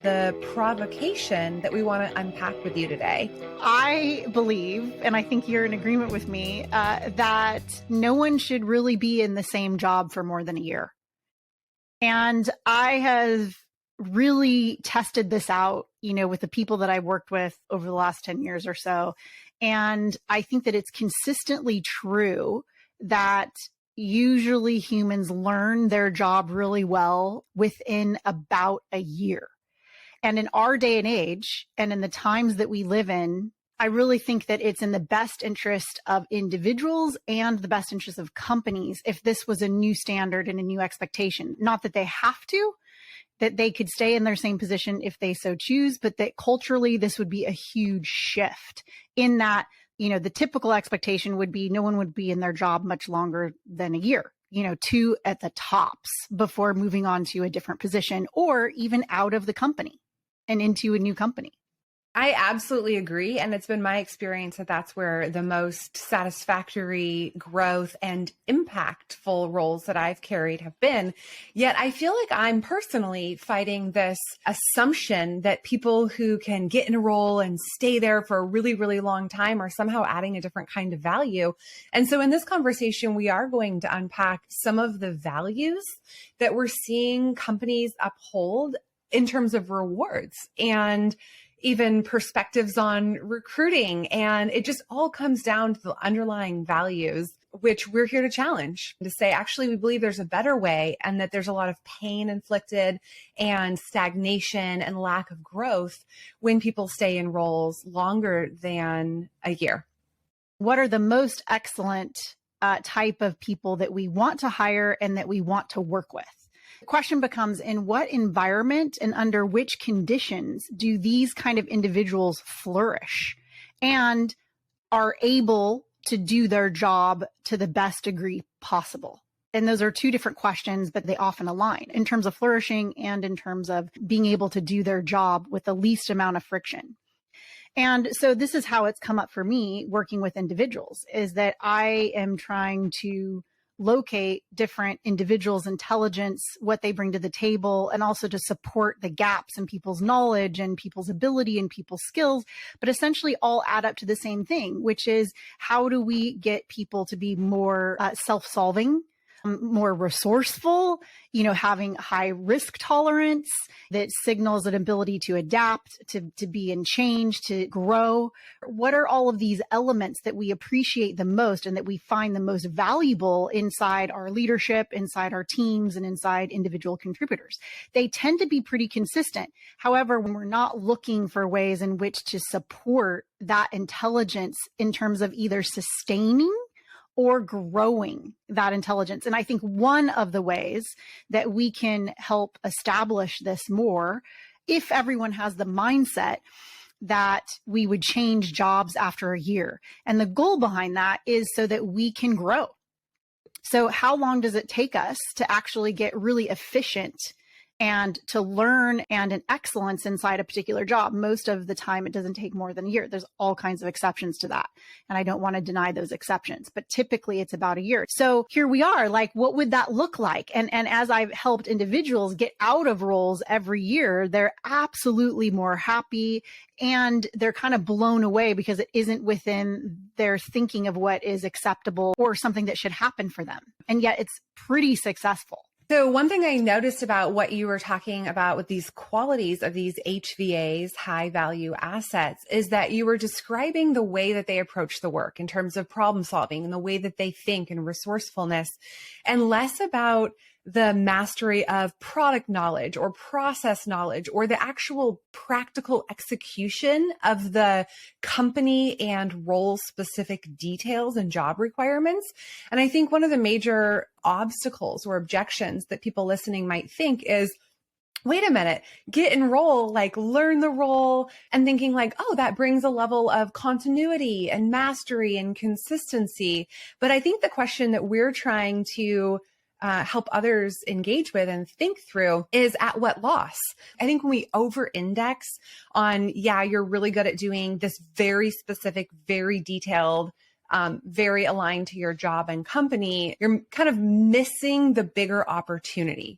the provocation that we want to unpack with you today. I believe, and I think you're in agreement with me, that no one should really be in the same job for more than a year. And I have really tested this out, with the people that I've worked with over the last 10 years or so. And I think that it's consistently true that usually humans learn their job really well within about a year. And in our day and age, and in the times that we live in, I really think that it's in the best interest of individuals and the best interest of companies if this was a new standard and a new expectation. Not that they have to, that they could stay in their same position if they so choose, but that culturally this would be a huge shift in that, the typical expectation would be no one would be in their job much longer than a year. 2 at the tops before moving on to a different position or even out of the company and into a new company. I absolutely agree. And it's been my experience that that's where the most satisfactory growth and impactful roles that I've carried have been. Yet I feel like I'm personally fighting this assumption that people who can get in a role and stay there for a really, really long time are somehow adding a different kind of value. And so in this conversation, we are going to unpack some of the values that we're seeing companies uphold in terms of rewards and even perspectives on recruiting. And it just all comes down to the underlying values, which we're here to challenge, to say, actually, we believe there's a better way and that there's a lot of pain inflicted and stagnation and lack of growth when people stay in roles longer than a year. What are the most excellent type of people that we want to hire and that we want to work with? The question becomes, in what environment and under which conditions do these kind of individuals flourish and are able to do their job to the best degree possible? And those are two different questions, but they often align in terms of flourishing and in terms of being able to do their job with the least amount of friction. And so this is how it's come up for me working with individuals, is that I am trying to locate different individuals' intelligence, what they bring to the table, and also to support the gaps in people's knowledge and people's ability and people's skills, but essentially all add up to the same thing, which is how do we get people to be more self-solving, more resourceful, having high risk tolerance that signals an ability to adapt, to be in change, to grow. What are all of these elements that we appreciate the most and that we find the most valuable inside our leadership, inside our teams, and inside individual contributors? They tend to be pretty consistent. However, when we're not looking for ways in which to support that intelligence in terms of either sustaining or growing that intelligence. And I think one of the ways that we can help establish this more, if everyone has the mindset that we would change jobs after a year. And the goal behind that is so that we can grow. So how long does it take us to actually get really efficient and to learn and an excellence inside a particular job? Most of the time, it doesn't take more than a year. There's all kinds of exceptions to that. And I don't want to deny those exceptions, but typically it's about a year. So here we are, like, what would that look like? And as I've helped individuals get out of roles every year, they're absolutely more happy and they're kind of blown away because it isn't within their thinking of what is acceptable or something that should happen for them. And yet it's pretty successful. So one thing I noticed about what you were talking about with these qualities of these HVAs, high value assets, is that you were describing the way that they approach the work in terms of problem solving and the way that they think and resourcefulness, and less about the mastery of product knowledge or process knowledge or the actual practical execution of the company and role specific details and job requirements. And I think one of the major obstacles or objections that people listening might think is, wait a minute, get in role, like learn the role, and thinking like, oh, that brings a level of continuity and mastery and consistency. But I think the question that we're trying to help others engage with and think through is at what loss? I think when we over-index on, yeah, you're really good at doing this very specific, very detailed, very aligned to your job and company, you're kind of missing the bigger opportunity.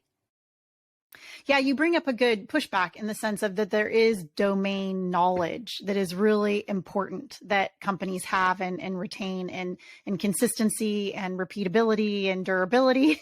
Yeah, you bring up a good pushback in the sense of that there is domain knowledge that is really important that companies have and retain, and consistency and repeatability and durability.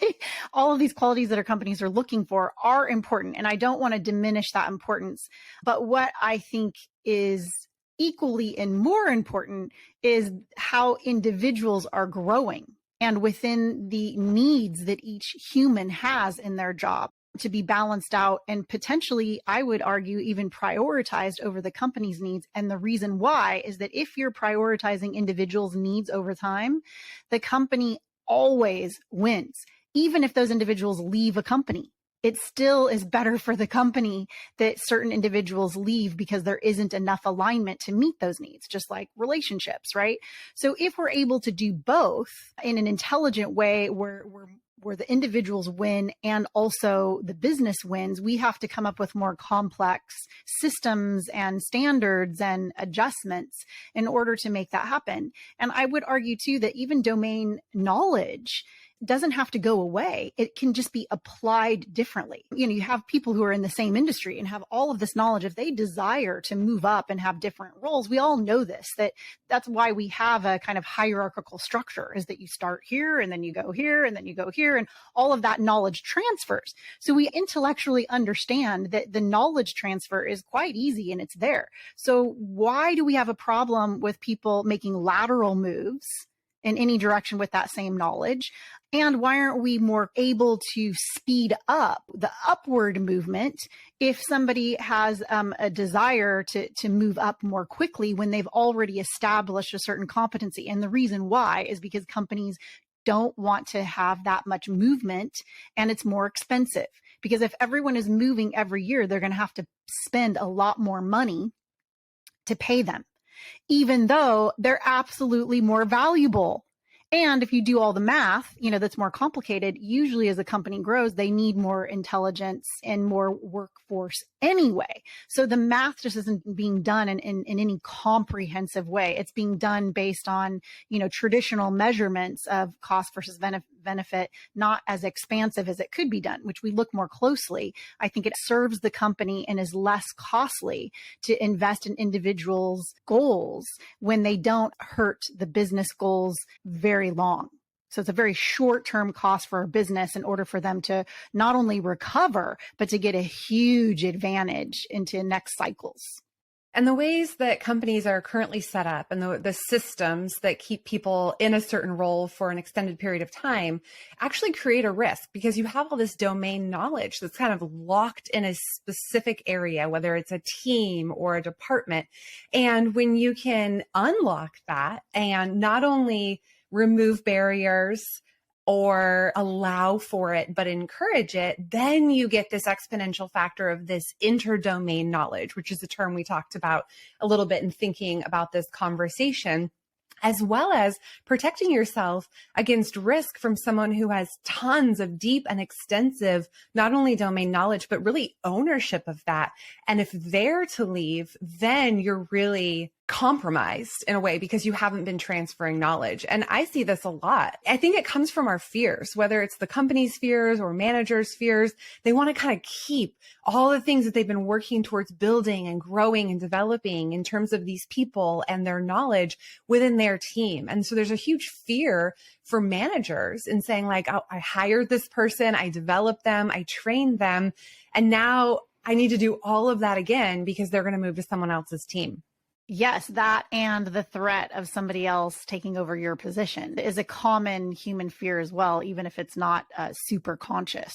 All of these qualities that our companies are looking for are important. And I don't want to diminish that importance. But what I think is equally and more important is how individuals are growing and within the needs that each human has in their job to be balanced out and potentially, I would argue, even prioritized over the company's needs. And the reason why is that if you're prioritizing individuals' needs over time, the company always wins. Even if those individuals leave a company, it still is better for the company that certain individuals leave because there isn't enough alignment to meet those needs, just like relationships, right? So if we're able to do both in an intelligent way where the individuals win and also the business wins, we have to come up with more complex systems and standards and adjustments in order to make that happen. And I would argue too that even domain knowledge doesn't have to go away. It can just be applied differently. You have people who are in the same industry and have all of this knowledge. If they desire to move up and have different roles, we all know this, that's why we have a kind of hierarchical structure, is that you start here and then you go here and then you go here, and all of that knowledge transfers. So we intellectually understand that the knowledge transfer is quite easy and it's there. So why do we have a problem with people making lateral moves in any direction with that same knowledge? And why aren't we more able to speed up the upward movement if somebody has a desire to move up more quickly when they've already established a certain competency? And the reason why is because companies don't want to have that much movement, and it's more expensive. Because if everyone is moving every year, they're going to have to spend a lot more money to pay them, even though they're absolutely more valuable. And if you do all the math, that's more complicated. Usually as a company grows, they need more intelligence and more workforce anyway. So the math just isn't being done in any comprehensive way. It's being done based on, traditional measurements of cost versus benefit, not as expansive as it could be done, which we look more closely. I think it serves the company and is less costly to invest in individuals' goals when they don't hurt the business goals very long. So it's a very short-term cost for a business in order for them to not only recover, but to get a huge advantage into next cycles. And the ways that companies are currently set up and the systems that keep people in a certain role for an extended period of time actually create a risk, because you have all this domain knowledge that's kind of locked in a specific area, whether it's a team or a department. And when you can unlock that and not only remove barriers or allow for it, but encourage it, then you get this exponential factor of this interdomain knowledge, which is a term we talked about a little bit in thinking about this conversation, as well as protecting yourself against risk from someone who has tons of deep and extensive, not only domain knowledge, but really ownership of that. And if they're to leave, then you're really compromised in a way because you haven't been transferring knowledge. And I see this a lot. I think it comes from our fears, whether it's the company's fears or managers' fears. They want to kind of keep all the things that they've been working towards building and growing and developing in terms of these people and their knowledge within their team. And so there's a huge fear for managers in saying like, oh, I hired this person, I developed them, I trained them, and now I need to do all of that again because they're going to move to someone else's team. Yes, that and the threat of somebody else taking over your position is a common human fear as well, even if it's not super conscious.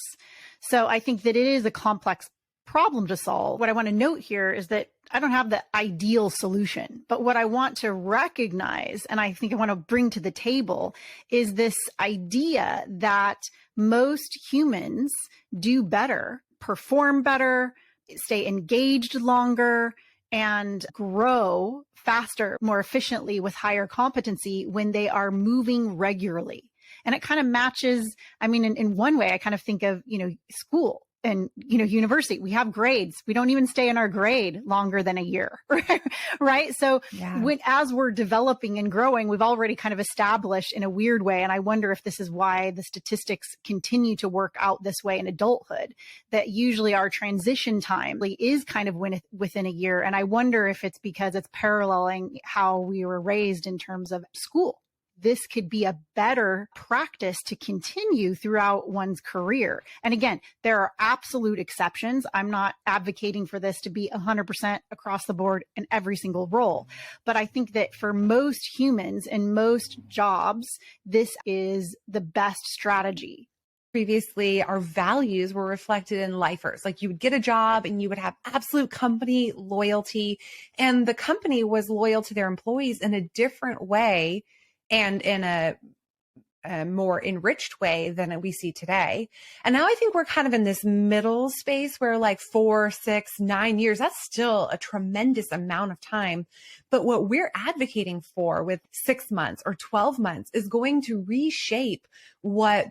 So I think that it is a complex problem to solve. What I want to note here is that I don't have the ideal solution, but what I want to recognize, and I think I want to bring to the table, is this idea that most humans do better, perform better, stay engaged longer, and grow faster, more efficiently with higher competency when they are moving regularly. And it kind of matches, in one way, I kind of think of, school. in, university, we have grades. We don't even stay in our grade longer than a year, right? So as we're developing and growing, we've already kind of established in a weird way. And I wonder if this is why the statistics continue to work out this way in adulthood, that usually our transition time is kind of within a year. And I wonder if it's because it's paralleling how we were raised in terms of school. This could be a better practice to continue throughout one's career. And again, there are absolute exceptions. I'm not advocating for this to be 100% across the board in every single role. But I think that for most humans and most jobs, this is the best strategy. Previously, our values were reflected in lifers. Like you would get a job and you would have absolute company loyalty, and the company was loyal to their employees in a different way and in a more enriched way than we see today. And now I think we're kind of in this middle space where like 4, 6, 9 years, that's still a tremendous amount of time. But what we're advocating for with 6 months or 12 months is going to reshape what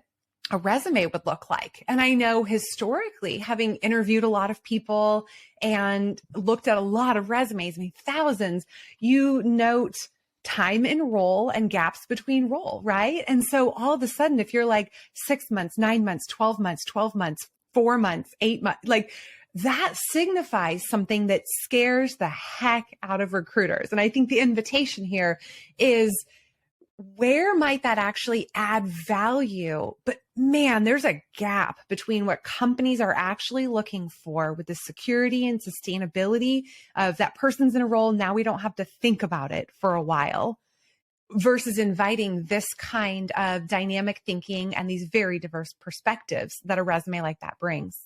a resume would look like. And I know historically, having interviewed a lot of people and looked at a lot of resumes, I mean, thousands, you note time in role and gaps between role, right? And so all of a sudden, if you're like 6 months, 9 months, 12 months, 12 months, 4 months, 8 months, like that signifies something that scares the heck out of recruiters. And I think the invitation here is, where might that actually add value? But man, there's a gap between what companies are actually looking for with the security and sustainability of that person's in a role. Now we don't have to think about it for a while, versus inviting this kind of dynamic thinking and these very diverse perspectives that a resume like that brings.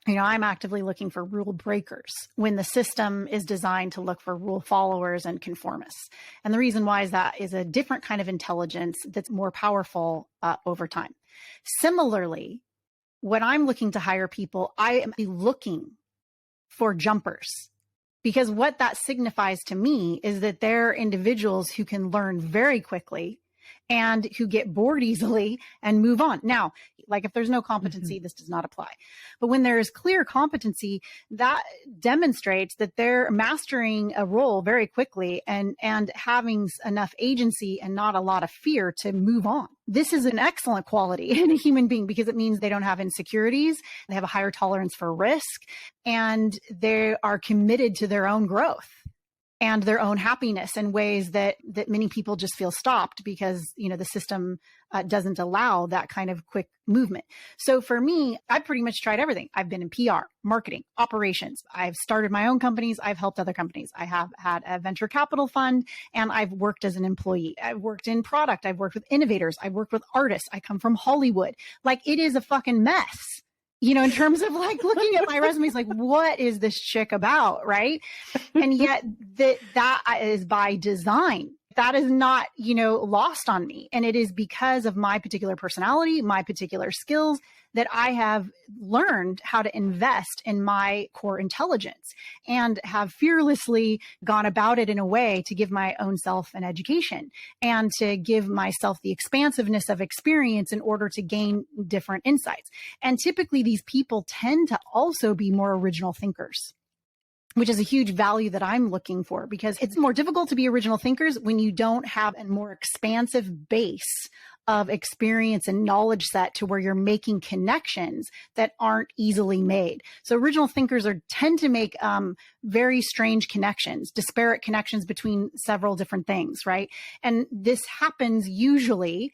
I'm actively looking for rule breakers when the system is designed to look for rule followers and conformists. And the reason why is that is a different kind of intelligence that's more powerful over time. Similarly, when I'm looking to hire people, I am looking for jumpers, because what that signifies to me is that they're individuals who can learn very quickly and who get bored easily and move on. Now, like if there's no competency, this does not apply. But when there is clear competency, that demonstrates that they're mastering a role very quickly and having enough agency and not a lot of fear to move on. This is an excellent quality in a human being because it means they don't have insecurities, they have a higher tolerance for risk, and they are committed to their own growth and their own happiness in ways that many people just feel stopped because, the system doesn't allow that kind of quick movement. So for me, I've pretty much tried everything. I've been in PR, marketing, operations. I've started my own companies. I've helped other companies. I have had a venture capital fund, and I've worked as an employee. I've worked in product. I've worked with innovators. I've worked with artists. I come from Hollywood. Like, it is a fucking mess. In terms of like looking at my resumes, like, what is this chick about? Right. And yet that is by design. That is not, lost on me. And it is because of my particular personality, my particular skills, that I have learned how to invest in my core intelligence and have fearlessly gone about it in a way to give my own self an education and to give myself the expansiveness of experience in order to gain different insights. And typically these people tend to also be more original thinkers, which is a huge value that I'm looking for, because it's more difficult to be original thinkers when you don't have a more expansive base of experience and knowledge set to where you're making connections that aren't easily made. So original thinkers tend to make very strange connections, disparate connections between several different things, right? And this happens usually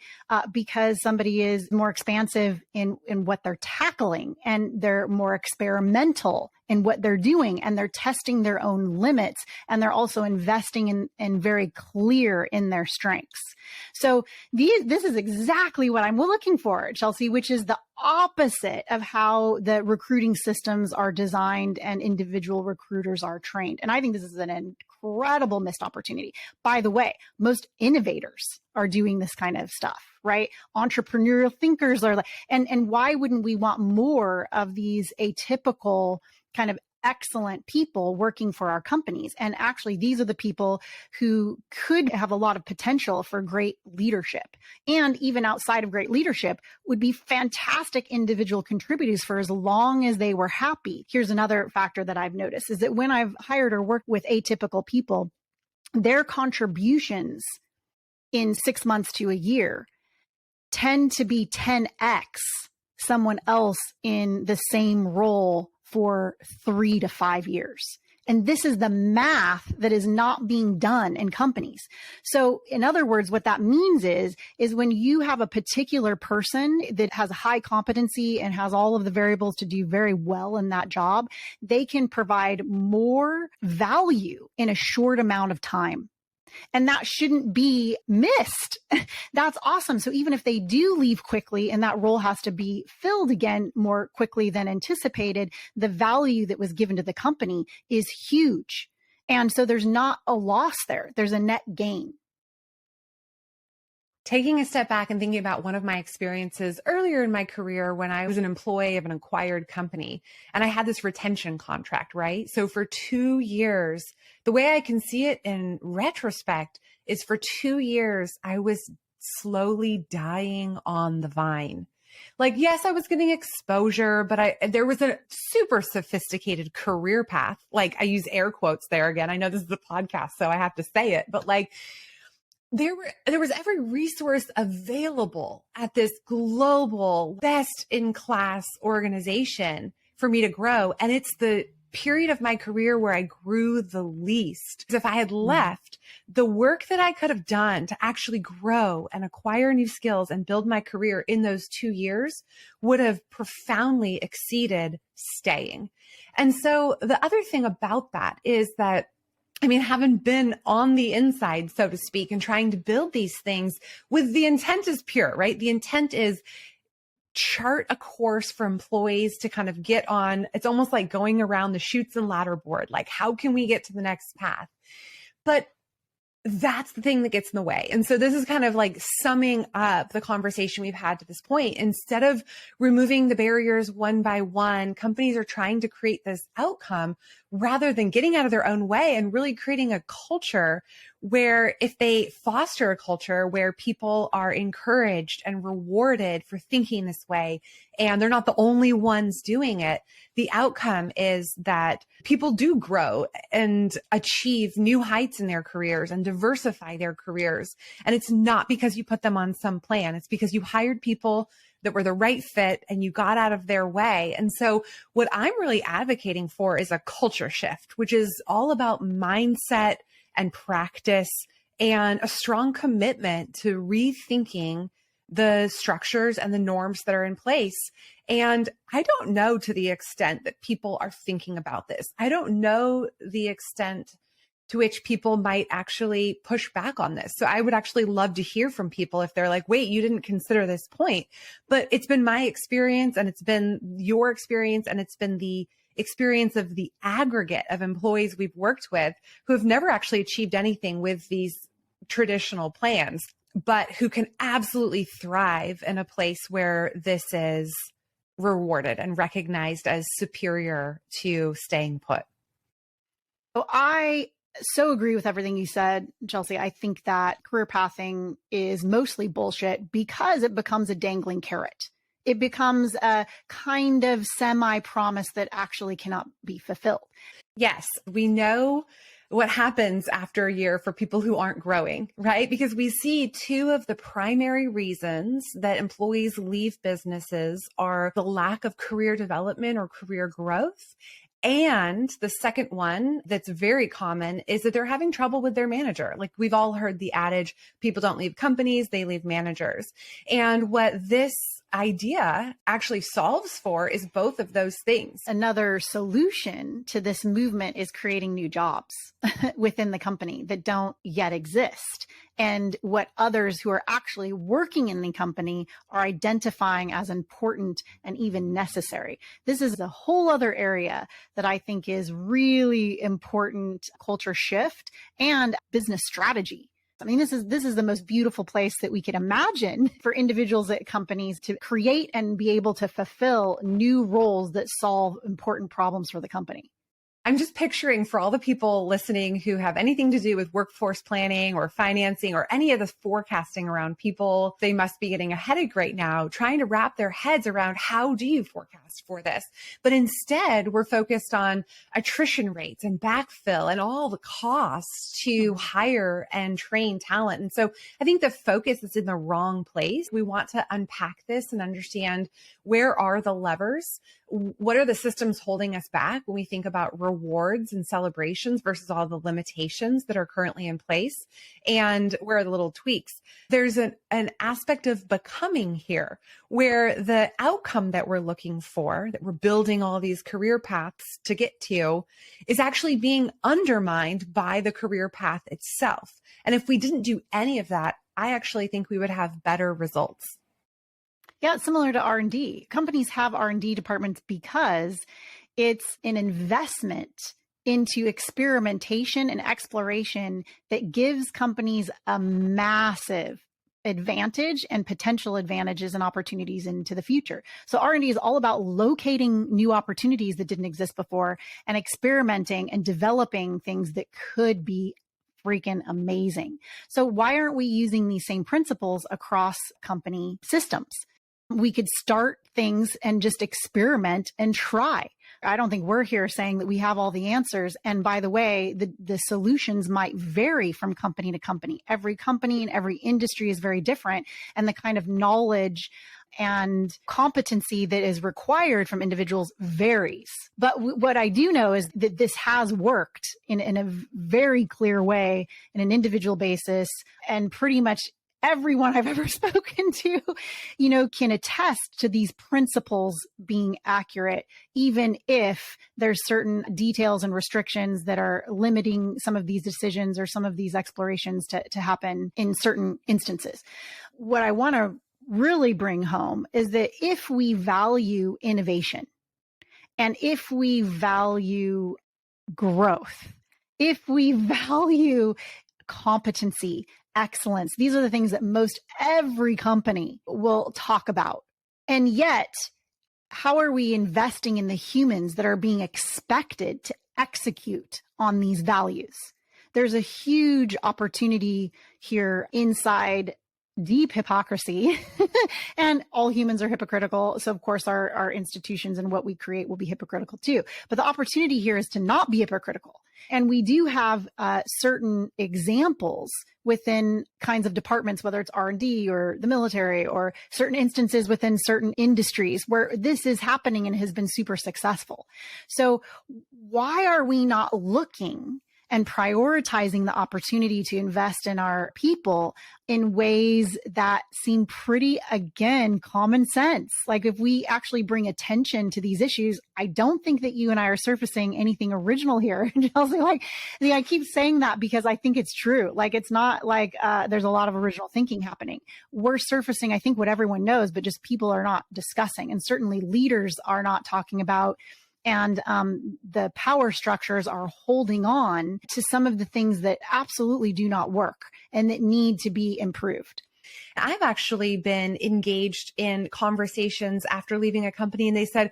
because somebody is more expansive in what they're tackling, and they're more experimental in what they're doing, and they're testing their own limits, and they're also investing in very clear in their strengths. So this is exactly what I'm looking for, Chelsea, which is the opposite of how the recruiting systems are designed and individual recruiters are trained. And I think this is an incredible missed opportunity. By the way, most innovators are doing this kind of stuff, right? Entrepreneurial thinkers are and why wouldn't we want more of these atypical kind of excellent people working for our companies. And actually, these are the people who could have a lot of potential for great leadership. And even outside of great leadership, would be fantastic individual contributors for as long as they were happy. Here's another factor that I've noticed is that when I've hired or worked with atypical people, their contributions in 6 months to a year tend to be 10x someone else in the same role for 3 to 5 years. And this is the math that is not being done in companies. So in other words, what that means is when you have a particular person that has high competency and has all of the variables to do very well in that job, they can provide more value in a short amount of time. And that shouldn't be missed. That's awesome. So even if they do leave quickly and that role has to be filled again more quickly than anticipated, the value that was given to the company is huge. And so there's not a loss there. There's a net gain. Taking a step back and thinking about one of my experiences earlier in my career when I was an employee of an acquired company and I had this retention contract, right? So for 2 years, the way I can see it in retrospect is for 2 years, I was slowly dying on the vine. Like, yes, I was getting exposure, but there was a super sophisticated career path. Like, I use air quotes there again. I know this is a podcast, so I have to say it, but like, there was every resource available at this global best in class organization for me to grow. And it's the period of my career where I grew the least. Because if I had left, the work that I could have done to actually grow and acquire new skills and build my career in those 2 years would have profoundly exceeded staying. And so the other thing about that is that, I mean, having been on the inside, so to speak, and trying to build these things with the intent is pure, right? The intent is chart a course for employees to kind of get on. It's almost like going around the chutes and ladder board. Like, how can we get to the next path? But that's the thing that gets in the way. And so this is kind of like summing up the conversation we've had to this point. Instead of removing the barriers one by one, companies are trying to create this outcome rather than getting out of their own way and really creating a culture where if they foster a culture where people are encouraged and rewarded for thinking this way, and they're not the only ones doing it, the outcome is that people do grow and achieve new heights in their careers and diversify their careers. And it's not because you put them on some plan. It's because you hired people that were the right fit and you got out of their way. And so what I'm really advocating for is a culture shift, which is all about mindset and practice and a strong commitment to rethinking the structures and the norms that are in place. And I don't know to the extent that people are thinking about this. I don't know the extent to which people might actually push back on this. So I would actually love to hear from people if they're like, wait, you didn't consider this point. But it's been my experience and it's been your experience and it's been the experience of the aggregate of employees we've worked with who have never actually achieved anything with these traditional plans, but who can absolutely thrive in a place where this is rewarded and recognized as superior to staying put. So I so agree with everything you said, Chelsea. I think that career pathing is mostly bullshit because it becomes a dangling carrot. It becomes a kind of semi-promise that actually cannot be fulfilled. Yes, we know what happens after a year for people who aren't growing, right? Because we see two of the primary reasons that employees leave businesses are the lack of career development or career growth. And the second one that's very common is that they're having trouble with their manager. Like we've all heard the adage, people don't leave companies, they leave managers. And what this idea actually solves for is both of those things. Another solution to this movement is creating new jobs within the company that don't yet exist. And what others who are actually working in the company are identifying as important and even necessary. This is a whole other area that I think is really important culture shift and business strategy. I mean, this is the most beautiful place that we could imagine for individuals at companies to create and be able to fulfill new roles that solve important problems for the company. I'm just picturing for all the people listening who have anything to do with workforce planning or financing or any of the forecasting around people, they must be getting a headache right now, trying to wrap their heads around how do you forecast for this? But instead, we're focused on attrition rates and backfill and all the costs to hire and train talent. And so I think the focus is in the wrong place. We want to unpack this and understand where are the levers? What are the systems holding us back when we think about rewards and celebrations versus all the limitations that are currently in place? And where are the little tweaks? There's an aspect of becoming here where the outcome that we're looking for, that we're building all these career paths to get to, is actually being undermined by the career path itself. And if we didn't do any of that, I actually think we would have better results. Yeah, it's similar to R&D. Companies have R&D departments because it's an investment into experimentation and exploration that gives companies a massive advantage and potential advantages and opportunities into the future. So R&D is all about locating new opportunities that didn't exist before and experimenting and developing things that could be freaking amazing. So why aren't we using these same principles across company systems? We could start things and just experiment and try. I don't think we're here saying that we have all the answers. And by the way, the solutions might vary from company to company. Every company and every industry is very different. And the kind of knowledge and competency that is required from individuals varies. But what I do know is that this has worked in a very clear way in an individual basis, and pretty much everyone I've ever spoken to, can attest to these principles being accurate, even if there's certain details and restrictions that are limiting some of these decisions or some of these explorations to happen in certain instances. What I want to really bring home is that if we value innovation and if we value growth, if we value competency, excellence, these are the things that most every company will talk about. And yet, how are we investing in the humans that are being expected to execute on these values? There's a huge opportunity here inside deep hypocrisy and all humans are hypocritical. So of course our institutions and what we create will be hypocritical too. But the opportunity here is to not be hypocritical. And we do have certain examples within kinds of departments, whether it's R&D or the military or certain instances within certain industries where this is happening and has been super successful. So why are we not looking and prioritizing the opportunity to invest in our people in ways that seem pretty, again, common sense? Like if we actually bring attention to these issues, I don't think that you and I are surfacing anything original here. Chelsea, I keep saying that because I think it's true. Like it's not like there's a lot of original thinking happening. We're surfacing, I think, what everyone knows, but just people are not discussing. And certainly leaders are not talking about. And the power structures are holding on to some of the things that absolutely do not work and that need to be improved. I've actually been engaged in conversations after leaving a company and they said,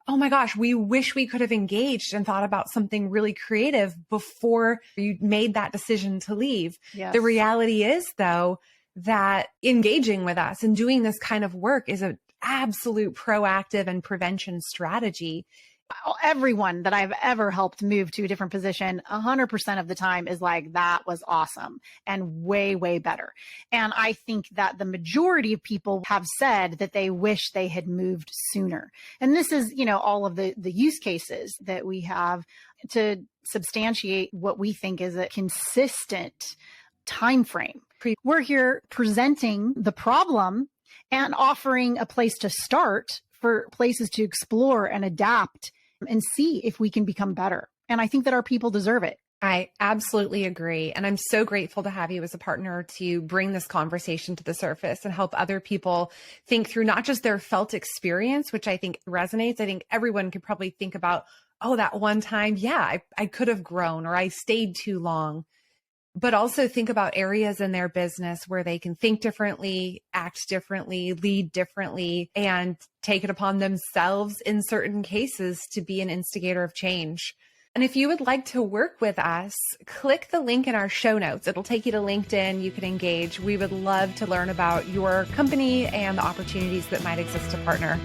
oh my gosh, we wish we could have engaged and thought about something really creative before you made that decision to leave. Yes. The reality is, though, that engaging with us and doing this kind of work is an absolute proactive and prevention strategy. Everyone that I've ever helped move to a different position, 100% of the time is like, that was awesome and way, way better. And I think that the majority of people have said that they wish they had moved sooner. And this is, all of the use cases that we have to substantiate what we think is a consistent time frame. We're here presenting the problem and offering a place to start for places to explore and adapt and see if we can become better. And I think that our people deserve it. I absolutely agree. And I'm so grateful to have you as a partner to bring this conversation to the surface and help other people think through not just their felt experience, which I think resonates. I think everyone could probably think about, oh, that one time, yeah, I could have grown or I stayed too long. But also think about areas in their business where they can think differently, act differently, lead differently, and take it upon themselves in certain cases to be an instigator of change. And if you would like to work with us, click the link in our show notes. It'll take you to LinkedIn. You can engage. We would love to learn about your company and the opportunities that might exist to partner.